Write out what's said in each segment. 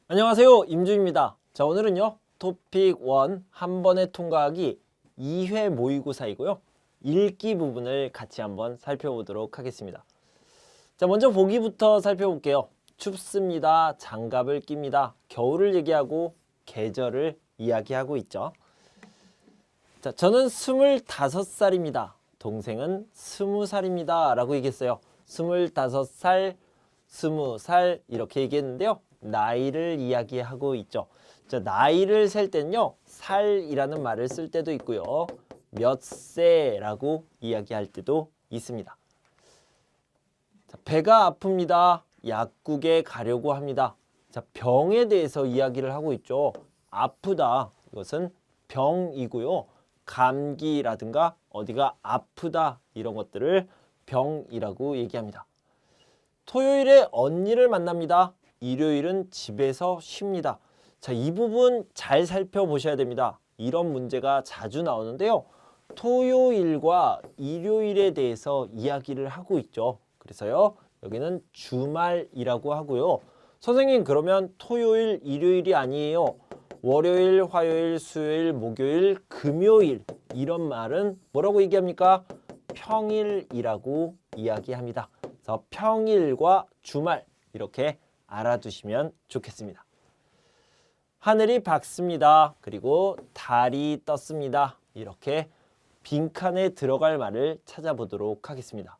안녕하세요, 임주입니다. 자, 오늘은요 토픽 1 한 번에 통과하기 2회 모의고사이고요 읽기 부분을 같이 한번 살펴보도록 하겠습니다. 자, 먼저 보기부터 살펴볼게요. 춥습니다, 장갑을 낍니다, 겨울을 얘기하고 계절을 이야기하고 있죠. 자, 저는 25살입니다. 동생은 20살입니다 라고 얘기했어요. 25살, 20살 이렇게 얘기했는데요. 나이를 이야기하고 있죠. 자, 나이를 셀 때는요, 살이라는 말을 쓸 때도 있고요. 몇 세라고 이야기할 때도 있습니다. 자, 배가 아픕니다. 약국에 가려고 합니다. 자, 병에 대해서 이야기를 하고 있죠. 아프다. 이것은 병이고요. 감기라든가 어디가 아프다 이런 것들을 병이라고 얘기합니다. 토요일에 언니를 만납니다. 일요일은 집에서 쉽니다. 자, 이 부분 잘 살펴보셔야 됩니다. 이런 문제가 자주 나오는데요. 토요일과 일요일에 대해서 이야기를 하고 있죠. 그래서요, 여기는 주말이라고 하고요. 선생님, 그러면 토요일, 일요일이 아니에요. 월요일, 화요일, 수요일, 목요일, 금요일 이런 말은 뭐라고 얘기합니까? 평일이라고 이야기합니다. 그래서 평일과 주말 이렇게 알아두시면 좋겠습니다. 하늘이 밝습니다. 그리고 달이 떴습니다. 이렇게 빈칸에 들어갈 말을 찾아보도록 하겠습니다.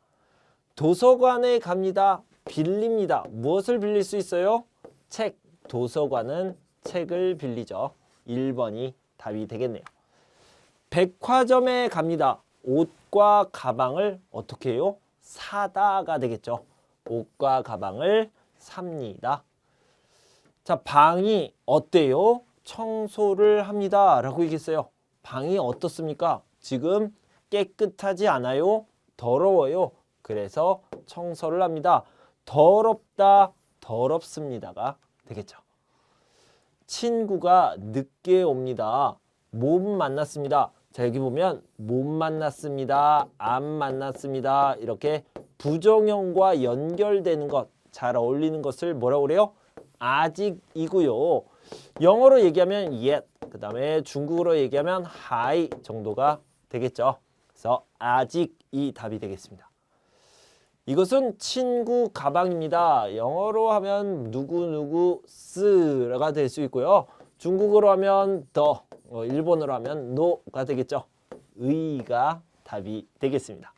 도서관에 갑니다. 빌립니다. 무엇을 빌릴 수 있어요? 책. 도서관은 책을 빌리죠. 1번이 답이 되겠네요. 백화점에 갑니다. 옷과 가방을 어떻게 해요? 사다가 되겠죠. 옷과 가방을 삽니다. 자, 방이 어때요? 청소를 합니다 라고 얘기했어요. 방이 어떻습니까? 지금 깨끗하지 않아요? 더러워요. 그래서 청소를 합니다. 더럽다, 더럽습니다가 되겠죠. 친구가 늦게 옵니다. 못 만났습니다. 자, 여기 보면 못 만났습니다, 안 만났습니다 이렇게 부정형과 연결되는 것, 잘 어울리는 것을 뭐라고 그래요? 아직이고요. 영어로 얘기하면 yet, 그 다음에 중국어로 얘기하면 hi 정도가 되겠죠. 그래서 아직이 답이 되겠습니다. 이것은 친구 가방입니다. 영어로 하면 누구누구스가 될 수 있고요. 중국어로 하면 더, 일본어로 하면 no가 되겠죠. 의가 답이 되겠습니다.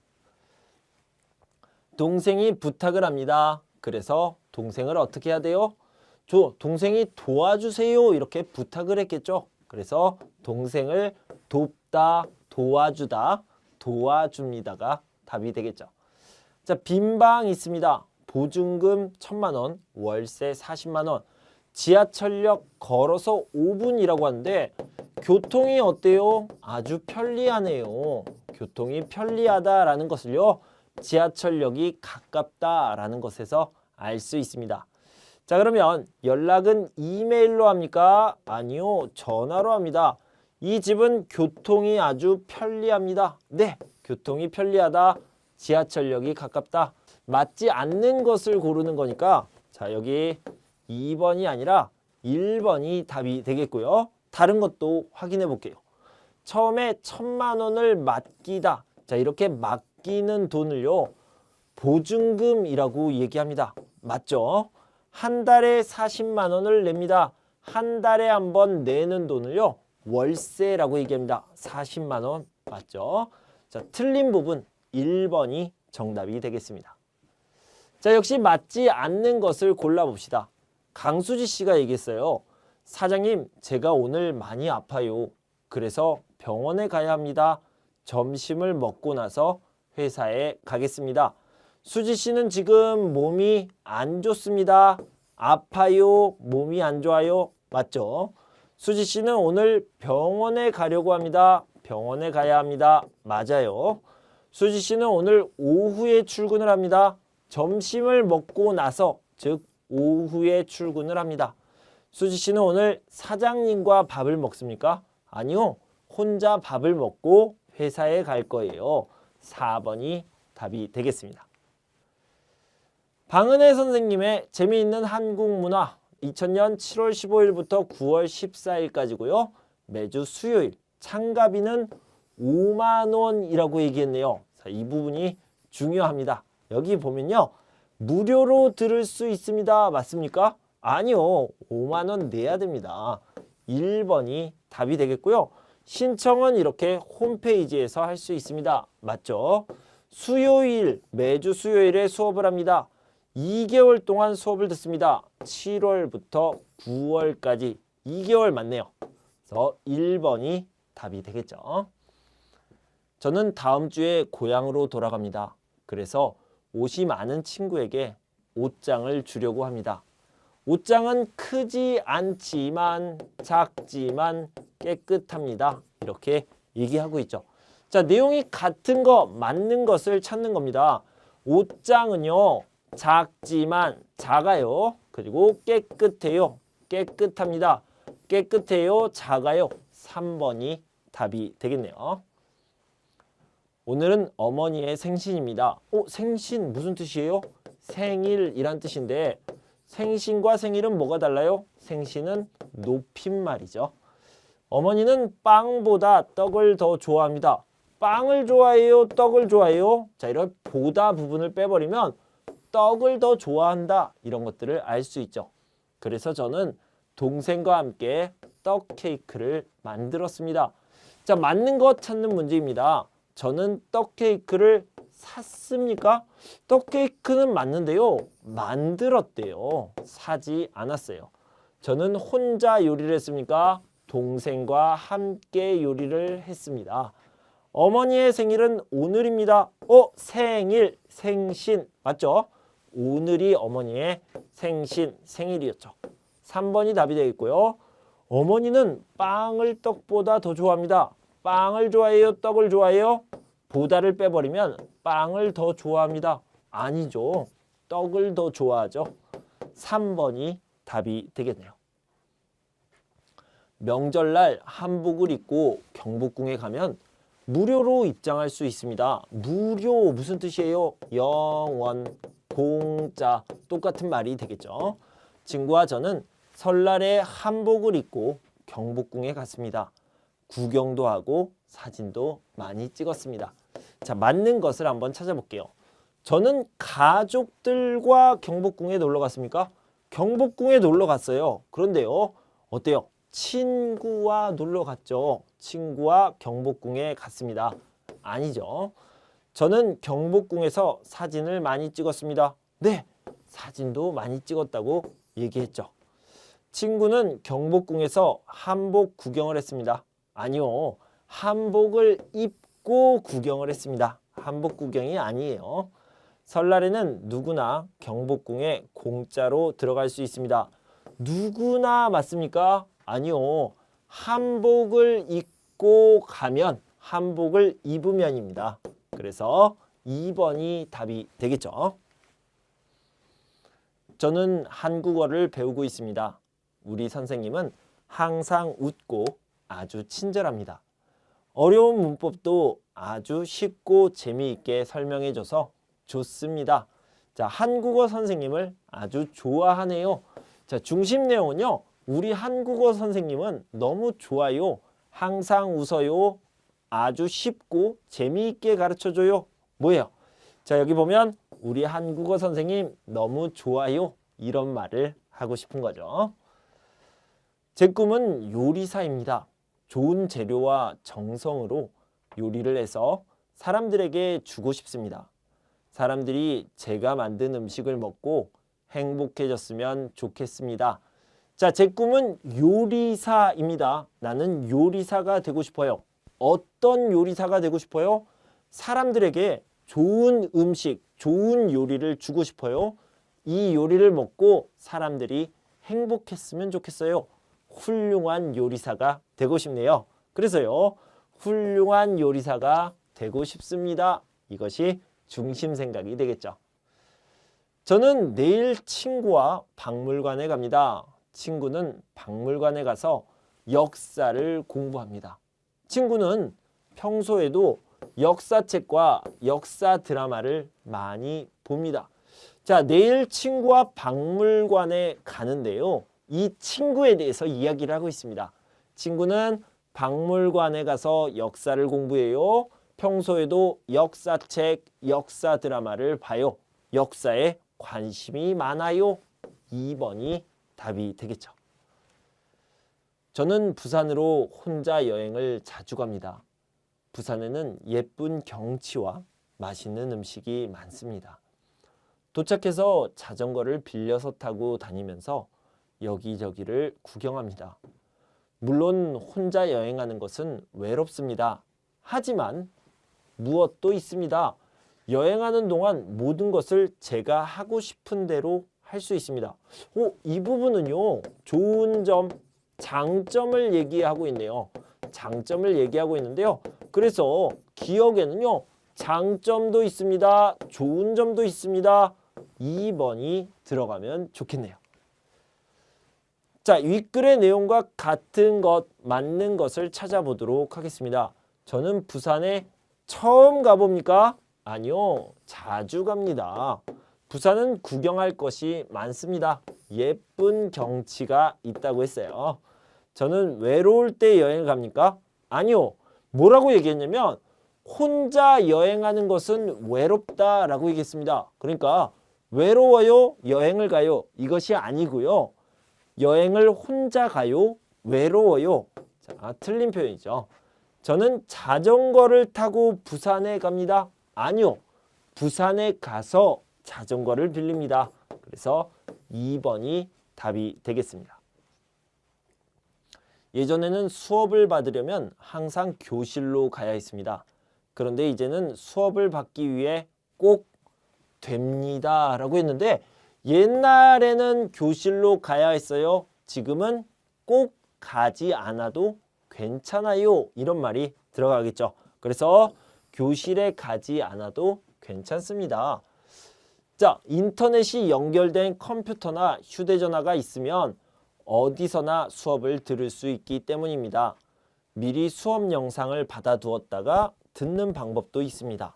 동생이 부탁을 합니다. 그래서 동생을 어떻게 해야 돼요? 동생이 도와주세요 이렇게 부탁을 했겠죠. 그래서 동생을 돕다, 도와주다, 도와줍니다가 답이 되겠죠. 자, 빈방 있습니다. 보증금 1,000만 원, 월세 40만 원. 지하철역 걸어서 5분이라고 하는데 교통이 어때요? 아주 편리하네요. 교통이 편리하다라는 것을요, 지하철역이 가깝다라는 것에서 알 수 있습니다. 자, 그러면 연락은 이메일로 합니까? 아니요, 전화로 합니다. 이 집은 교통이 아주 편리합니다. 네, 교통이 편리하다. 지하철역이 가깝다. 맞지 않는 것을 고르는 거니까, 자, 여기 2번이 아니라 1번이 답이 되겠고요. 다른 것도 확인해 볼게요. 처음에 1,000만 원을 맡기다. 자, 이렇게 맡기는 돈을요, 보증금이라고 얘기합니다. 맞죠? 한 달에 40만 원을 냅니다. 한 달에 한 번 내는 돈을요, 월세라고 얘기합니다. 40만 원 맞죠? 자, 틀린 부분 1번이 정답이 되겠습니다. 자, 역시 맞지 않는 것을 골라봅시다. 강수지 씨가 얘기했어요. 사장님, 제가 오늘 많이 아파요. 그래서 병원에 가야 합니다. 점심을 먹고 나서 회사에 가겠습니다. 수지 씨는 지금 몸이 안 좋습니다. 아파요. 몸이 안 좋아요. 맞죠? 수지 씨는 오늘 병원에 가려고 합니다. 병원에 가야 합니다. 맞아요. 수지 씨는 오늘 오후에 출근을 합니다. 점심을 먹고 나서, 즉 오후에 출근을 합니다. 수지 씨는 오늘 사장님과 밥을 먹습니까? 아니요. 혼자 밥을 먹고 회사에 갈 거예요. 4번이 답이 되겠습니다. 방은혜 선생님의 재미있는 한국 문화, 2000년 7월 15일부터 9월 14일까지고요. 매주 수요일 참가비는 5만 원이라고 얘기했네요. 자, 이 부분이 중요합니다. 여기 보면요. 무료로 들을 수 있습니다. 맞습니까? 아니요. 5만 원 내야 됩니다. 1번이 답이 되겠고요. 신청은 이렇게 홈페이지에서 할 수 있습니다. 맞죠? 수요일, 매주 수요일에 수업을 합니다. 2개월 동안 수업을 듣습니다. 7월부터 9월까지 2개월 맞네요. 그래서 1번이 답이 되겠죠. 저는 다음 주에 고향으로 돌아갑니다. 그래서 옷이 많은 친구에게 옷장을 주려고 합니다. 옷장은 크지 않지만 작지만 깨끗합니다. 이렇게 얘기하고 있죠. 자, 내용이 같은 거 맞는 것을 찾는 겁니다. 옷장은요. 작지만 작아요. 그리고 깨끗해요. 깨끗합니다. 깨끗해요. 작아요. 3번이 답이 되겠네요. 오늘은 어머니의 생신입니다. 생신 무슨 뜻이에요? 생일이란 뜻인데 생신과 생일은 뭐가 달라요? 생신은 높임말이죠. 어머니는 빵보다 떡을 더 좋아합니다. 빵을 좋아해요? 떡을 좋아해요? 자, 이런 보다 부분을 빼버리면 떡을 더 좋아한다. 이런 것들을 알 수 있죠. 그래서 저는 동생과 함께 떡 케이크를 만들었습니다. 자, 맞는 것 찾는 문제입니다. 저는 떡 케이크를 샀습니까? 떡 케이크는 맞는데요. 만들었대요. 사지 않았어요. 저는 혼자 요리를 했습니까? 동생과 함께 요리를 했습니다. 어머니의 생일은 오늘입니다. 생일, 생신 맞죠? 오늘이 어머니의 생신, 생일이었죠. 3번이 답이 되겠고요. 어머니는 빵을 떡보다 더 좋아합니다. 빵을 좋아해요? 떡을 좋아해요? 보다를 빼버리면 빵을 더 좋아합니다. 아니죠. 떡을 더 좋아하죠. 3번이 답이 되겠네요. 명절날 한복을 입고 경복궁에 가면 무료로 입장할 수 있습니다. 무료 무슨 뜻이에요? 영원, 공짜 똑같은 말이 되겠죠. 친구와 저는 설날에 한복을 입고 경복궁에 갔습니다. 구경도 하고 사진도 많이 찍었습니다. 자, 맞는 것을 한번 찾아볼게요. 저는 가족들과 경복궁에 놀러 갔습니까? 경복궁에 놀러 갔어요. 그런데요. 어때요? 친구와 놀러 갔죠. 친구와 경복궁에 갔습니다. 아니죠. 저는 경복궁에서 사진을 많이 찍었습니다. 네, 사진도 많이 찍었다고 얘기했죠. 친구는 경복궁에서 한복 구경을 했습니다. 아니요. 한복을 입고 구경을 했습니다. 한복 구경이 아니에요. 설날에는 누구나 경복궁에 공짜로 들어갈 수 있습니다. 누구나 맞습니까? 아니요. 한복을 입고 가면 한복을 입으면입니다. 그래서 2번이 답이 되겠죠. 저는 한국어를 배우고 있습니다. 우리 선생님은 항상 웃고 아주 친절합니다. 어려운 문법도 아주 쉽고 재미있게 설명해줘서 좋습니다. 자, 한국어 선생님을 아주 좋아하네요. 자, 중심 내용은요. 우리 한국어 선생님은 너무 좋아요. 항상 웃어요. 아주 쉽고 재미있게 가르쳐줘요. 뭐예요? 자, 여기 보면 우리 한국어 선생님 너무 좋아요. 이런 말을 하고 싶은 거죠. 제 꿈은 요리사입니다. 좋은 재료와 정성으로 요리를 해서 사람들에게 주고 싶습니다. 사람들이 제가 만든 음식을 먹고 행복해졌으면 좋겠습니다. 자, 제 꿈은 요리사입니다. 나는 요리사가 되고 싶어요. 어떤 요리사가 되고 싶어요? 사람들에게 좋은 음식, 좋은 요리를 주고 싶어요. 이 요리를 먹고 사람들이 행복했으면 좋겠어요. 훌륭한 요리사가 되고 싶네요. 그래서요. 훌륭한 요리사가 되고 싶습니다. 이것이 중심 생각이 되겠죠. 저는 내일 친구와 박물관에 갑니다. 친구는 박물관에 가서 역사를 공부합니다. 친구는 평소에도 역사책과 역사 드라마를 많이 봅니다. 자, 내일 친구와 박물관에 가는데요. 이 친구에 대해서 이야기를 하고 있습니다. 친구는 박물관에 가서 역사를 공부해요. 평소에도 역사책, 역사 드라마를 봐요. 역사에 관심이 많아요. 2번이 답이 되겠죠. 저는 부산으로 혼자 여행을 자주 갑니다. 부산에는 예쁜 경치와 맛있는 음식이 많습니다. 도착해서 자전거를 빌려서 타고 다니면서 여기저기를 구경합니다. 물론 혼자 여행하는 것은 외롭습니다. 하지만 무엇도 있습니다. 여행하는 동안 모든 것을 제가 하고 싶은 대로 할 수 있습니다. 이 부분은요, 좋은 점, 장점을 얘기하고 있네요. 장점을 얘기하고 있는데요. 그래서 기억에는요, 장점도 있습니다. 좋은 점도 있습니다. 2번이 들어가면 좋겠네요. 자, 윗글의 내용과 같은 것, 맞는 것을 찾아보도록 하겠습니다. 저는 부산에 처음 가봅니까? 아니요, 자주 갑니다. 부산은 구경할 것이 많습니다. 예쁜 경치가 있다고 했어요. 저는 외로울 때 여행을 갑니까? 아니요. 뭐라고 얘기했냐면 혼자 여행하는 것은 외롭다라고 얘기했습니다. 그러니까 외로워요, 여행을 가요. 이것이 아니고요. 여행을 혼자 가요, 외로워요. 자, 틀린 표현이죠. 저는 자전거를 타고 부산에 갑니다. 아니요. 부산에 가서 자전거를 빌립니다. 그래서 2번이 답이 되겠습니다. 예전에는 수업을 받으려면 항상 교실로 가야 했습니다. 그런데 이제는 수업을 받기 위해 꼭 됩니다 라고 했는데 옛날에는 교실로 가야 했어요. 지금은 꼭 가지 않아도 괜찮아요. 이런 말이 들어가겠죠. 그래서 교실에 가지 않아도 괜찮습니다. 자, 인터넷이 연결된 컴퓨터나 휴대전화가 있으면 어디서나 수업을 들을 수 있기 때문입니다. 미리 수업 영상을 받아두었다가 듣는 방법도 있습니다.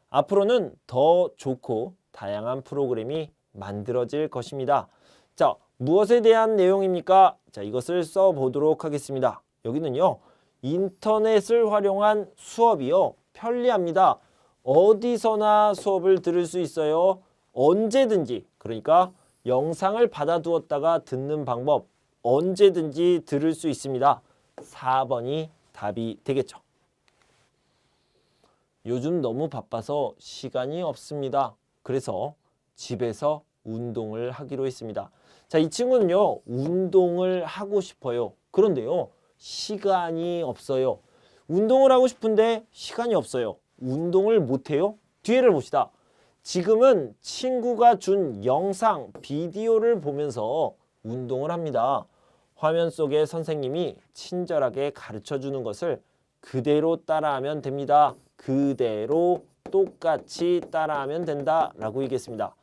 앞으로는 더 좋고 다양한 프로그램이 만들어질 것입니다. 자, 무엇에 대한 내용입니까? 자, 이것을 써보도록 하겠습니다. 여기는요, 인터넷을 활용한 수업이요, 편리합니다. 어디서나 수업을 들을 수 있어요. 언제든지, 그러니까 영상을 받아두었다가 듣는 방법, 언제든지 들을 수 있습니다. 4번이 답이 되겠죠. 요즘 너무 바빠서 시간이 없습니다. 그래서 집에서 운동을 하기로 했습니다. 자, 이 친구는요, 운동을 하고 싶어요. 그런데요, 시간이 없어요. 운동을 하고 싶은데 시간이 없어요. 운동을 못해요? 뒤에를 봅시다. 지금은 친구가 준 영상, 비디오를 보면서 운동을 합니다. 화면 속에 선생님이 친절하게 가르쳐주는 것을 그대로 따라하면 됩니다. 그대로 똑같이 따라하면 된다 라고 얘기했습니다.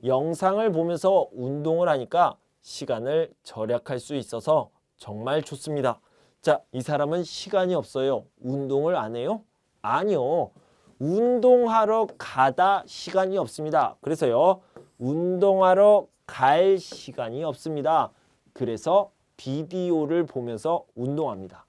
영상을 보면서 운동을 하니까 시간을 절약할 수 있어서 정말 좋습니다. 자, 이 사람은 시간이 없어요. 운동을 안 해요? 아니요. 운동하러 가다 시간이 없습니다. 그래서요, 운동하러 갈 시간이 없습니다. 그래서 비디오를 보면서 운동합니다.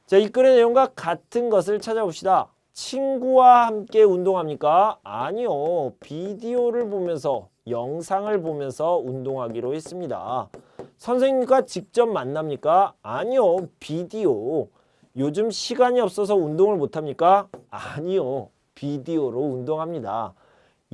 자, 이 글의 내용과 같은 것을 찾아봅시다. 친구와 함께 운동합니까? 아니요. 비디오를 보면서, 영상을 보면서 운동하기로 했습니다. 선생님과 직접 만납니까? 아니요. 비디오. 요즘 시간이 없어서 운동을 못합니까? 아니요. 비디오로 운동합니다.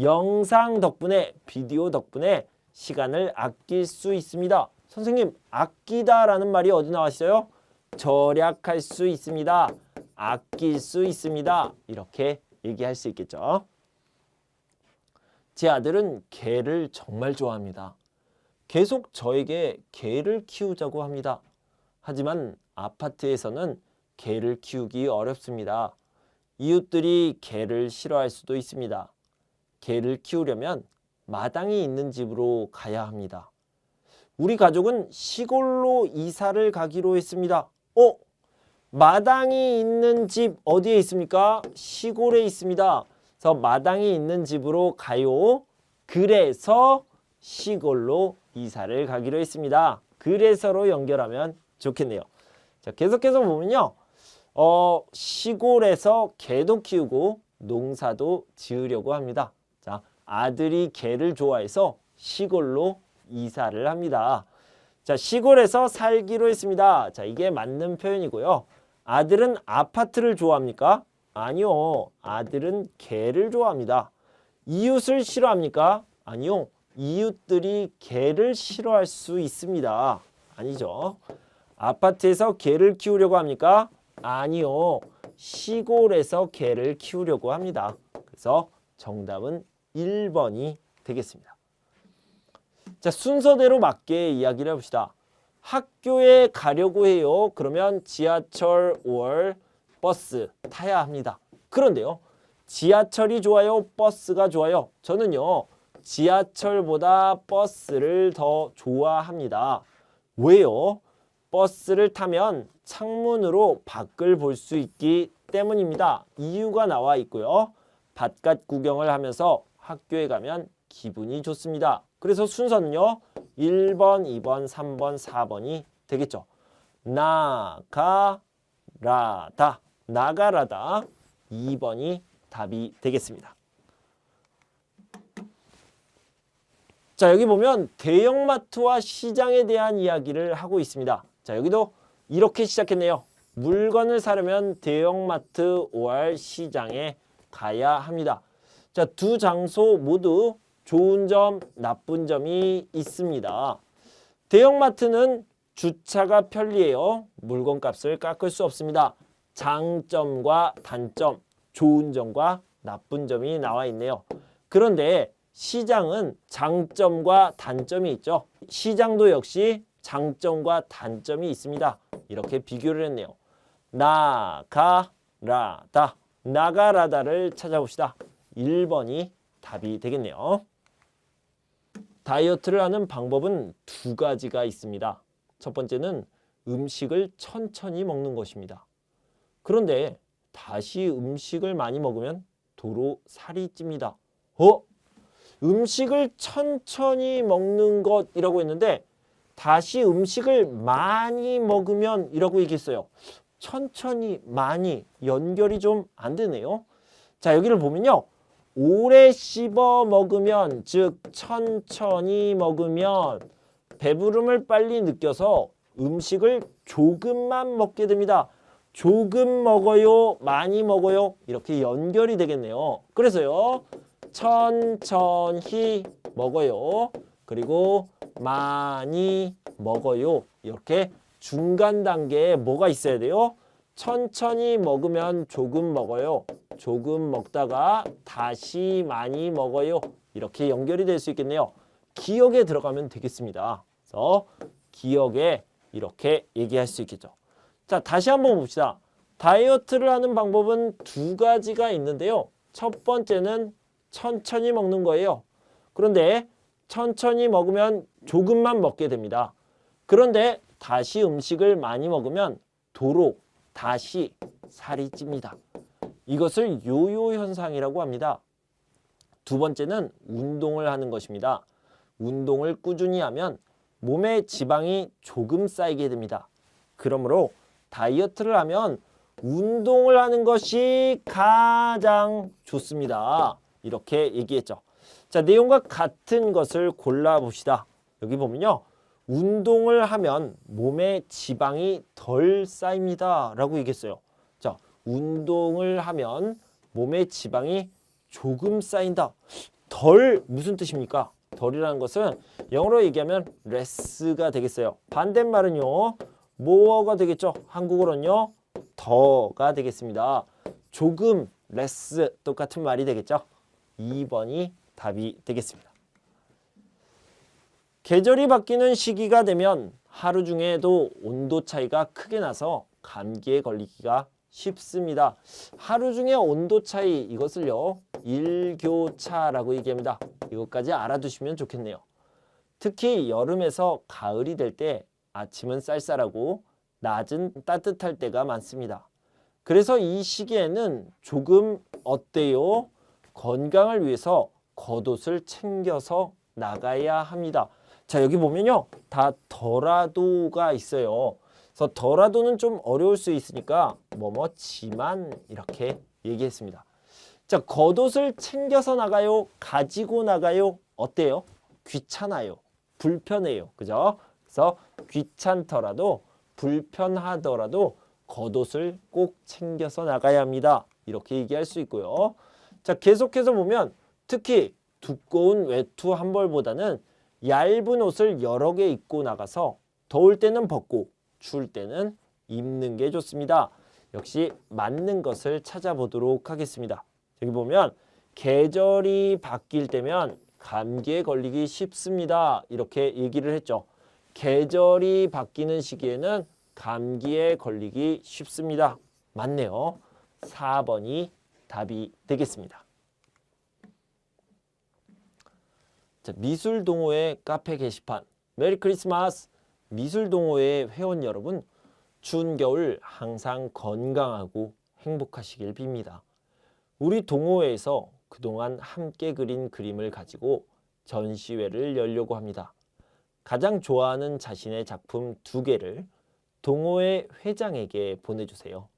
영상 덕분에, 비디오 덕분에 시간을 아낄 수 있습니다. 선생님, 아끼다라는 말이 어디 나왔어요? 절약할 수 있습니다. 아낄 수 있습니다. 이렇게 얘기할 수 있겠죠. 제 아들은 개를 정말 좋아합니다. 계속 저에게 개를 키우자고 합니다. 하지만 아파트에서는 개를 키우기 어렵습니다. 이웃들이 개를 싫어할 수도 있습니다. 개를 키우려면 마당이 있는 집으로 가야 합니다. 우리 가족은 시골로 이사를 가기로 했습니다. 마당이 있는 집 어디에 있습니까? 시골에 있습니다. 그래서 마당이 있는 집으로 가요. 그래서 시골로 이사를 가기로 했습니다. 그래서로 연결하면 좋겠네요. 자, 계속해서 보면요. 시골에서 개도 키우고 농사도 지으려고 합니다. 자, 아들이 개를 좋아해서 시골로 이사를 합니다. 자, 시골에서 살기로 했습니다. 자, 이게 맞는 표현이고요. 아들은 아파트를 좋아합니까? 아니요. 아들은 개를 좋아합니다. 이웃을 싫어합니까? 아니요. 이웃들이 개를 싫어할 수 있습니다. 아니죠. 아파트에서 개를 키우려고 합니까? 아니요. 시골에서 개를 키우려고 합니다. 그래서 정답은 1번이 되겠습니다. 자, 순서대로 맞게 이야기를 해봅시다. 학교에 가려고 해요. 그러면 지하철 or 버스 타야 합니다. 그런데요. 지하철이 좋아요? 버스가 좋아요? 저는요. 지하철보다 버스를 더 좋아합니다. 왜요? 버스를 타면 창문으로 밖을 볼 수 있기 때문입니다. 이유가 나와 있고요. 바깥 구경을 하면서 학교에 가면 기분이 좋습니다. 그래서 순서는요. 1번, 2번, 3번, 4번이 되겠죠. 나가라다. 나가라다. 2번이 답이 되겠습니다. 자, 여기 보면 대형마트와 시장에 대한 이야기를 하고 있습니다. 자, 여기도 이렇게 시작했네요. 물건을 사려면 대형마트 or 시장에 가야 합니다. 자, 두 장소 모두 좋은 점, 나쁜 점이 있습니다. 대형마트는 주차가 편리해요. 물건값을 깎을 수 없습니다. 장점과 단점, 좋은 점과 나쁜 점이 나와 있네요. 그런데 시장은 장점과 단점이 있죠. 시장도 역시 장점과 단점이 있습니다. 이렇게 비교를 했네요. 나가라다. 나가라다를 찾아봅시다. 1번이 답이 되겠네요. 다이어트를 하는 방법은 두 가지가 있습니다. 첫 번째는 음식을 천천히 먹는 것입니다. 그런데 다시 음식을 많이 먹으면 도로 살이 찝니다. 음식을 천천히 먹는 것이라고 했는데 다시 음식을 많이 먹으면 이라고 얘기했어요. 천천히 많이 연결이 좀 안 되네요. 자, 여기를 보면요. 오래 씹어 먹으면, 즉 천천히 먹으면 배부름을 빨리 느껴서 음식을 조금만 먹게 됩니다. 조금 먹어요, 많이 먹어요, 이렇게 연결이 되겠네요. 그래서요. 천천히 먹어요. 그리고 많이 먹어요. 이렇게 중간 단계에 뭐가 있어야 돼요? 천천히 먹으면 조금 먹어요. 조금 먹다가 다시 많이 먹어요. 이렇게 연결이 될 수 있겠네요. 기억에 들어가면 되겠습니다. 그래서 기억에 이렇게 얘기할 수 있겠죠. 자, 다시 한번 봅시다. 다이어트를 하는 방법은 두 가지가 있는데요. 첫 번째는 천천히 먹는 거예요. 그런데 천천히 먹으면 조금만 먹게 됩니다. 그런데 다시 음식을 많이 먹으면 도로 다시 살이 찝니다. 이것을 요요 현상이라고 합니다. 두 번째는 운동을 하는 것입니다. 운동을 꾸준히 하면 몸에 지방이 조금 쌓이게 됩니다. 그러므로 다이어트를 하면 운동을 하는 것이 가장 좋습니다. 이렇게 얘기했죠. 자, 내용과 같은 것을 골라봅시다. 여기 보면요. 운동을 하면 몸에 지방이 덜 쌓입니다. 라고 얘기했어요. 자, 운동을 하면 몸에 지방이 조금 쌓인다. 덜 무슨 뜻입니까? 덜이라는 것은 영어로 얘기하면 less가 되겠어요. 반대말은요. more가 되겠죠. 한국어로는요. 더가 되겠습니다. 조금, less 똑같은 말이 되겠죠. 2번이 답이 되겠습니다. 계절이 바뀌는 시기가 되면 하루 중에도 온도 차이가 크게 나서 감기에 걸리기가 쉽습니다. 하루 중에 온도 차이, 이것을요 일교차라고 얘기합니다. 이것까지 알아두시면 좋겠네요. 특히 여름에서 가을이 될 때 아침은 쌀쌀하고 낮은 따뜻할 때가 많습니다. 그래서 이 시기에는 조금 어때요? 건강을 위해서 겉옷을 챙겨서 나가야 합니다. 자, 여기 보면요. 다 더라도가 있어요. 그래서 더라도는 좀 어려울 수 있으니까 뭐뭐지만 이렇게 얘기했습니다. 자, 겉옷을 챙겨서 나가요? 가지고 나가요? 어때요? 귀찮아요. 불편해요. 그죠? 그래서 귀찮더라도 불편하더라도 겉옷을 꼭 챙겨서 나가야 합니다. 이렇게 얘기할 수 있고요. 자, 계속해서 보면 특히 두꺼운 외투 한 벌보다는 얇은 옷을 여러 개 입고 나가서 더울 때는 벗고 추울 때는 입는 게 좋습니다. 역시 맞는 것을 찾아보도록 하겠습니다. 여기 보면 계절이 바뀔 때면 감기에 걸리기 쉽습니다. 이렇게 얘기를 했죠. 계절이 바뀌는 시기에는 감기에 걸리기 쉽습니다. 맞네요. 4번이 답이 되겠습니다. 자, 미술동호회 카페 게시판. 메리 크리스마스. 미술동호회 회원 여러분, 추운 겨울 항상 건강하고 행복하시길 빕니다. 우리 동호회에서 그동안 함께 그린 그림을 가지고 전시회를 열려고 합니다. 가장 좋아하는 자신의 작품 2개를 동호회 회장에게 보내주세요.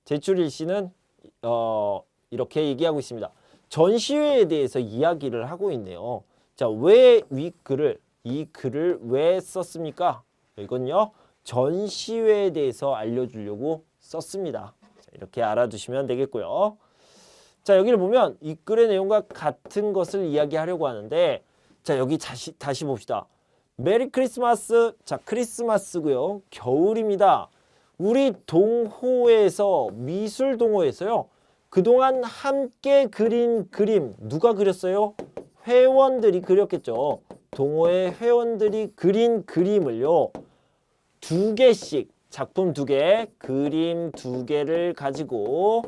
제출 일시는 이렇게 얘기하고 있습니다. 전시회에 대해서 이야기를 하고 있네요. 자, 왜 이 글을 왜 썼습니까? 이건요, 전시회에 대해서 알려주려고 썼습니다. 자, 이렇게 알아두시면 되겠고요. 자, 여기를 보면 이 글의 내용과 같은 것을 이야기하려고 하는데, 자, 여기 다시 봅시다. 메리 크리스마스. 자, 크리스마스고요. 겨울입니다. 우리 동호회에서, 미술 동호회에서요, 그동안 함께 그린 그림 누가 그렸어요? 회원들이 그렸겠죠. 동호회 회원들이 그린 그림을요, 2개씩, 작품 2개, 그림 2개를 가지고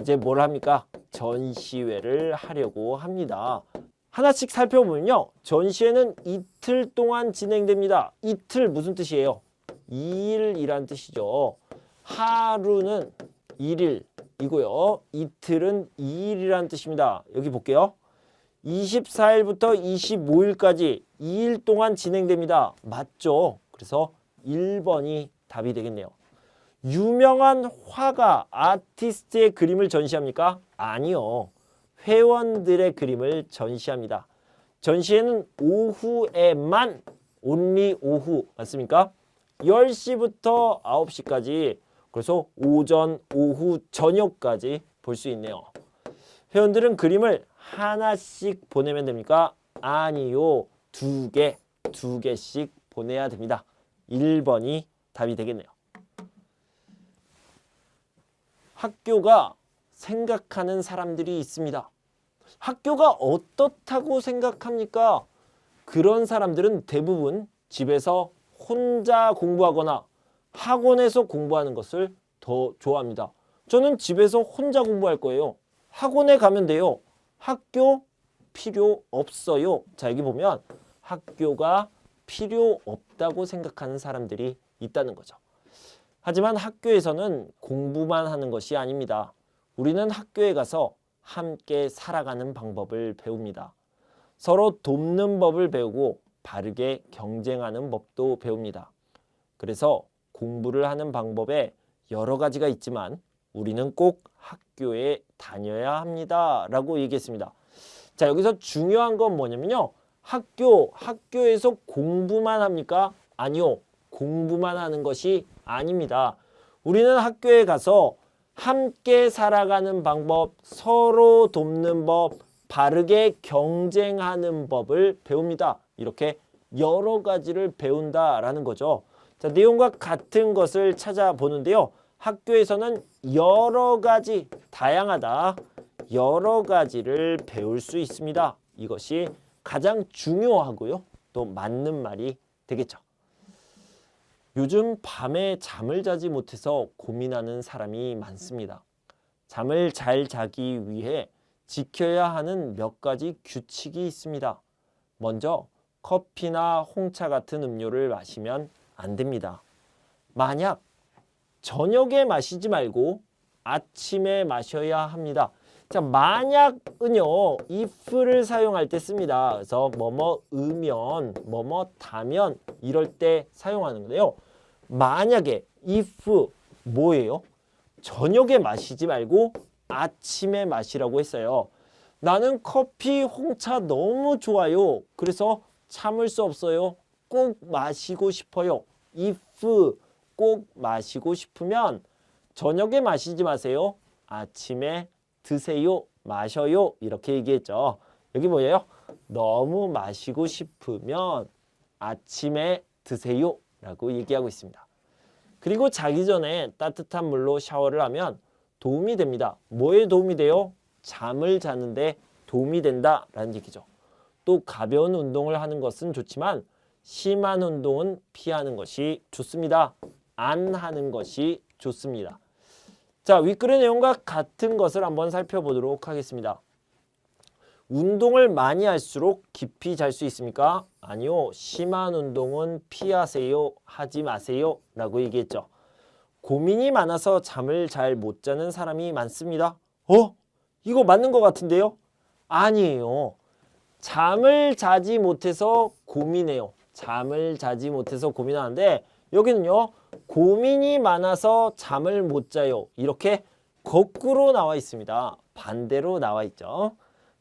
이제 뭘 합니까? 전시회를 하려고 합니다. 하나씩 살펴보면요, 전시회는 이틀 동안 진행됩니다. 이틀 무슨 뜻이에요? 2일이란 뜻이죠. 하루는 1일이고요. 이틀은 2일이란 뜻입니다. 여기 볼게요. 24일부터 25일까지 2일 동안 진행됩니다. 맞죠? 그래서 1번이 답이 되겠네요. 유명한 화가, 아티스트의 그림을 전시합니까? 아니요. 회원들의 그림을 전시합니다. 전시회는 오후에만, only 오후, 맞습니까? 10시부터 9시까지, 그래서 오전, 오후, 저녁까지 볼 수 있네요. 회원들은 그림을 하나씩 보내면 됩니까? 아니요. 2개씩 보내야 됩니다. 1번이 답이 되겠네요. 학교가 생각하는 사람들이 있습니다. 학교가 어떻다고 생각합니까? 그런 사람들은 대부분 집에서 혼자 공부하거나 학원에서 공부하는 것을 더 좋아합니다. 저는 집에서 혼자 공부할 거예요. 학원에 가면 돼요. 학교 필요 없어요. 자, 여기 보면 학교가 필요 없다고 생각하는 사람들이 있다는 거죠. 하지만 학교에서는 공부만 하는 것이 아닙니다. 우리는 학교에 가서 함께 살아가는 방법을 배웁니다. 서로 돕는 법을 배우고 바르게 경쟁하는 법도 배웁니다. 그래서 공부를 하는 방법에 여러 가지가 있지만 우리는 꼭 학교에 다녀야 합니다. 라고 얘기했습니다. 자, 여기서 중요한 건 뭐냐면요. 학교에서 공부만 합니까? 아니요. 공부만 하는 것이 아닙니다. 우리는 학교에 가서 함께 살아가는 방법, 서로 돕는 법, 바르게 경쟁하는 법을 배웁니다. 이렇게 여러 가지를 배운다라는 거죠. 자, 내용과 같은 것을 찾아보는데요. 학교에서는 여러 가지, 다양하다, 여러 가지를 배울 수 있습니다. 이것이 가장 중요하고요. 또 맞는 말이 되겠죠. 요즘 밤에 잠을 자지 못해서 고민하는 사람이 많습니다. 잠을 잘 자기 위해 지켜야 하는 몇 가지 규칙이 있습니다. 먼저 커피나 홍차 같은 음료를 마시면 안 됩니다. 만약 저녁에 마시지 말고 아침에 마셔야 합니다. 자, 만약은요, if를 사용할 때 씁니다. 그래서 뭐뭐으면, 뭐뭐다면 이럴 때 사용하는 건데요. 만약에 if 뭐예요? 저녁에 마시지 말고 아침에 마시라고 했어요. 나는 커피, 홍차 너무 좋아요. 그래서 참을 수 없어요. 꼭 마시고 싶어요. if 꼭 마시고 싶으면 저녁에 마시지 마세요. 아침에 드세요. 마셔요. 이렇게 얘기했죠. 여기 뭐예요? 너무 마시고 싶으면 아침에 드세요. 라고 얘기하고 있습니다. 그리고 자기 전에 따뜻한 물로 샤워를 하면 도움이 됩니다. 뭐에 도움이 돼요? 잠을 자는데 도움이 된다라는 얘기죠. 또 가벼운 운동을 하는 것은 좋지만 심한 운동은 피하는 것이 좋습니다. 안 하는 것이 좋습니다. 자, 윗글의 내용과 같은 것을 한번 살펴보도록 하겠습니다. 운동을 많이 할수록 깊이 잘 수 있습니까? 아니요. 심한 운동은 피하세요. 하지 마세요. 라고 얘기했죠. 고민이 많아서 잠을 잘 못 자는 사람이 많습니다. 이거 맞는 것 같은데요? 아니에요. 잠을 자지 못해서 고민해요. 잠을 자지 못해서 고민하는데 여기는요. 고민이 많아서 잠을 못 자요. 이렇게 거꾸로 나와 있습니다. 반대로 나와 있죠.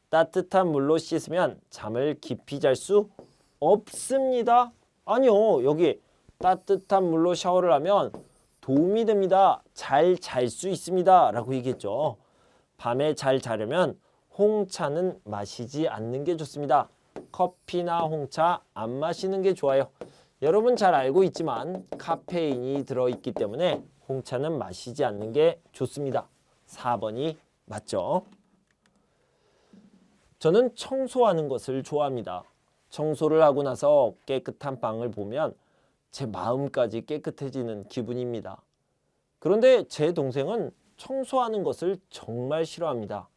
따뜻한 물로 씻으면 잠을 깊이 잘 수 없습니다. 아니요. 여기 따뜻한 물로 샤워를 하면 도움이 됩니다. 잘 잘 수 있습니다. 라고 얘기했죠. 밤에 잘 자려면 홍차는 마시지 않는 게 좋습니다. 커피나 홍차 안 마시는 게 좋아요. 여러분 잘 알고 있지만 카페인이 들어있기 때문에 홍차는 마시지 않는 게 좋습니다. 4번이 맞죠? 저는 청소하는 것을 좋아합니다. 청소를 하고 나서 깨끗한 방을 보면 제 마음까지 깨끗해지는 기분입니다. 그런데 제 동생은 청소하는 것을 정말 싫어합니다.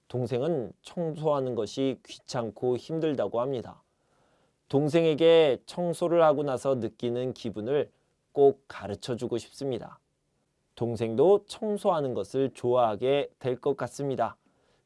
동생은 청소하는 것이 귀찮고 힘들다고 합니다. 동생에게 청소를 하고 나서 느끼는 기분을 꼭 가르쳐주고 싶습니다. 동생도 청소하는 것을 좋아하게 될 것 같습니다.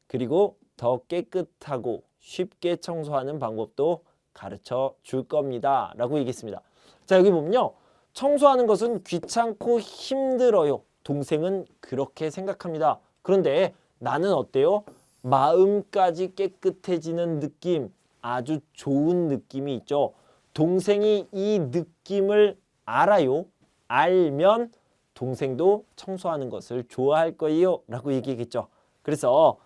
그리고 더 깨끗하고 쉽게 청소하는 방법도 가르쳐 줄 겁니다. 라고 얘기했습니다. 자, 여기 보면요. 청소하는 것은 귀찮고 힘들어요. 동생은 그렇게 생각합니다. 그런데 나는 어때요? 마음까지 깨끗해지는 느낌, 아주 좋은 느낌이 있죠. 동생이 이 느낌을 알아요. 알면 동생도 청소하는 것을 좋아할 거예요. 라고 얘기했죠. 그래서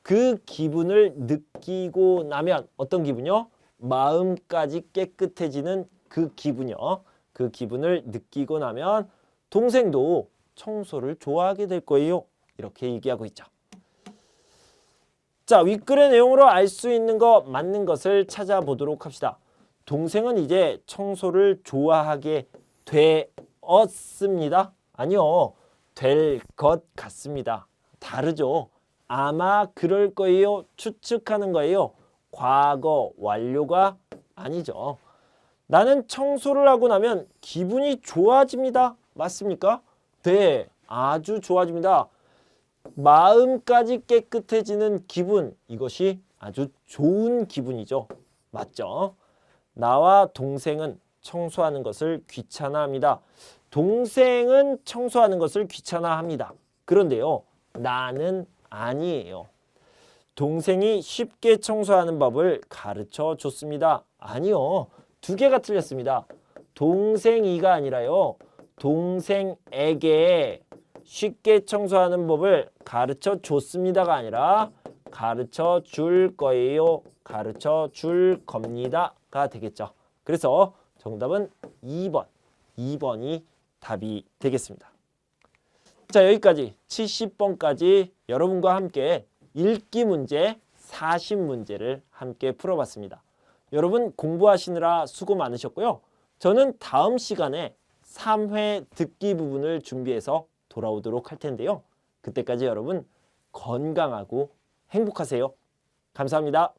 그 기분을 느끼고 나면 어떤 기분이요? 마음까지 깨끗해지는 그 기분이요. 그 기분을 느끼고 나면 동생도 청소를 좋아하게 될 거예요. 이렇게 얘기하고 있죠. 자, 윗글의 내용으로 알 수 있는 거 맞는 것을 찾아보도록 합시다. 동생은 이제 청소를 좋아하게 되었습니다. 아니요. 될 것 같습니다. 다르죠. 아마 그럴 거예요. 추측하는 거예요. 과거 완료가 아니죠. 나는 청소를 하고 나면 기분이 좋아집니다. 맞습니까? 네, 아주 좋아집니다. 마음까지 깨끗해지는 기분, 이것이 아주 좋은 기분이죠. 맞죠? 나와 동생은 청소하는 것을 귀찮아합니다. 동생은 청소하는 것을 귀찮아합니다. 그런데요, 나는 아니에요. 동생이 쉽게 청소하는 법을 가르쳐 줬습니다. 아니요. 두 개가 틀렸습니다. 동생이가 아니라요. 동생에게 쉽게 청소하는 법을 가르쳐 줬습니다가 아니라 가르쳐 줄 거예요. 가르쳐 줄 겁니다가 되겠죠. 그래서 정답은 2번. 2번이 답이 되겠습니다. 자, 여기까지 70번까지 여러분과 함께 읽기 문제, 사십 문제를 함께 풀어봤습니다. 여러분 공부하시느라 수고 많으셨고요. 저는 다음 시간에 3회 듣기 부분을 준비해서 돌아오도록 할 텐데요. 그때까지 여러분 건강하고 행복하세요. 감사합니다.